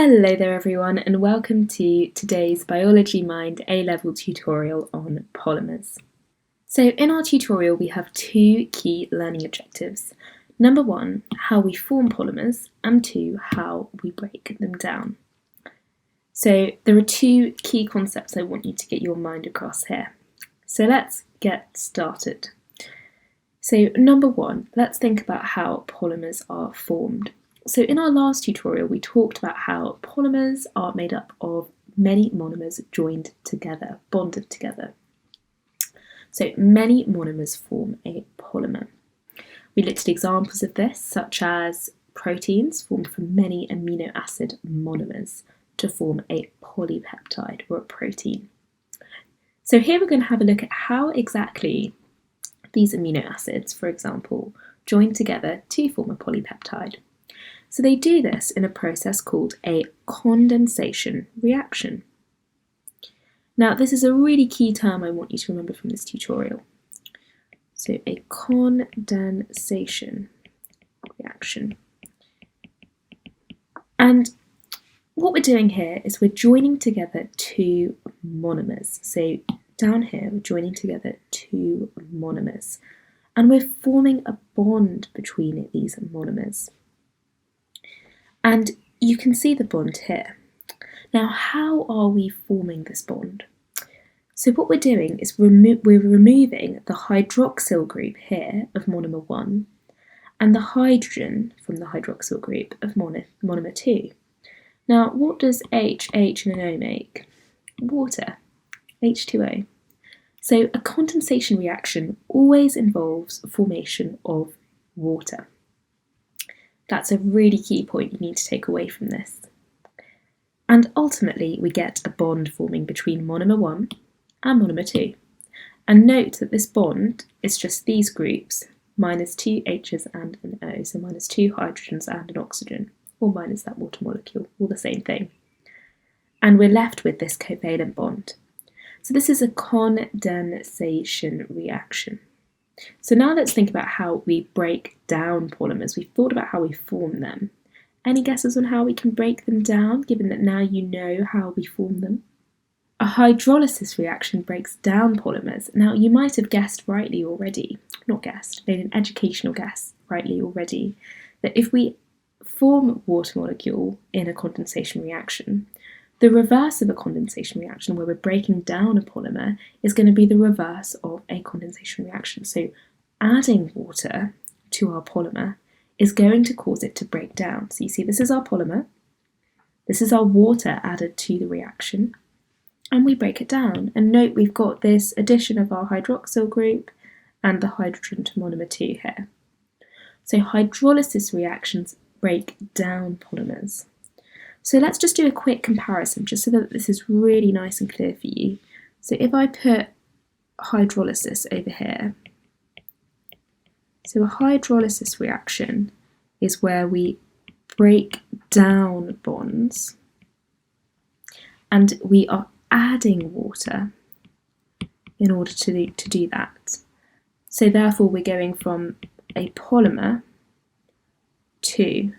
Hello there everyone and welcome to today's Biology Mind A-Level tutorial on polymers. So in our tutorial we have two key learning objectives. Number one, how we form polymers, and two, how we break them down. So there are two key concepts I want you to get your mind across here. So let's get started. So number one, let's think about how polymers are formed. So in our last tutorial, we talked about how polymers are made up of many monomers joined together, bonded together. So many monomers form a polymer. We looked at examples of this, such as proteins formed from many amino acid monomers to form a polypeptide or a protein. So here we're going to have a look at how exactly these amino acids, for example, join together to form a polypeptide. So they do this in a process called a condensation reaction. Now this is a really key term I want you to remember from this tutorial. So a condensation reaction. And what we're doing here is we're joining together two monomers. So down here we're joining together two monomers and we're forming a bond between these monomers. And you can see the bond here. Now, how are we forming this bond? So what we're doing is we're removing the hydroxyl group here of monomer 1 and the hydrogen from the hydroxyl group of monomer 2. Now, what does H, and an O make? Water, H2O. So a condensation reaction always involves formation of water. That's a really key point you need to take away from this. And ultimately we get a bond forming between monomer 1 and monomer 2. And note that this bond is just these groups, minus two H's and an O, so minus two hydrogens and an oxygen, or minus that water molecule, all the same thing. And we're left with this covalent bond. So this is a condensation reaction. So now let's think about how we break down polymers. We've thought about how we form them. Any guesses on how we can break them down, given that now you know how we form them? A hydrolysis reaction breaks down polymers. Now you might have guessed rightly already, not guessed, made an educational guess rightly already, that if we form a water molecule in a condensation reaction, the reverse of a condensation reaction, where we're breaking down a polymer, is going to be the reverse of a condensation reaction. So adding water to our polymer is going to cause it to break down. So you see, this is our polymer, this is our water added to the reaction, and we break it down. And note we've got this addition of our hydroxyl group and the hydrogen to monomer 2 here. So hydrolysis reactions break down polymers. So let's just do a quick comparison, just so that this is really nice and clear for you. So if I put hydrolysis over here, so a hydrolysis reaction is where we break down bonds and we are adding water in order to do that. So therefore we're going from a polymer to,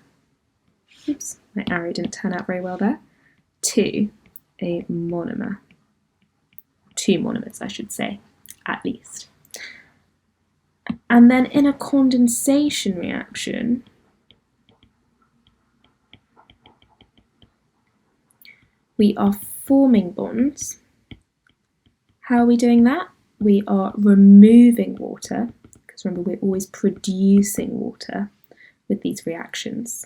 oops, my arrow didn't turn out very well there, to a monomer. Two monomers, I should say, at least. And then in a condensation reaction, we are forming bonds. How are we doing that? We are removing water, because remember we're always producing water with these reactions.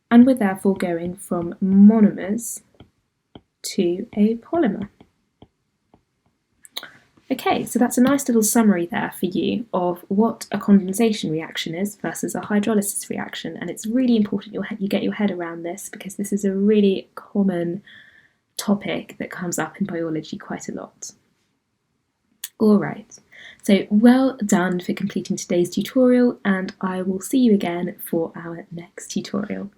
And we're therefore going from monomers to a polymer. Okay, so that's a nice little summary there for you of what a condensation reaction is versus a hydrolysis reaction, and it's really important you get your head around this because this is a really common topic that comes up in biology quite a lot. Alright, so well done for completing today's tutorial, and I will see you again for our next tutorial.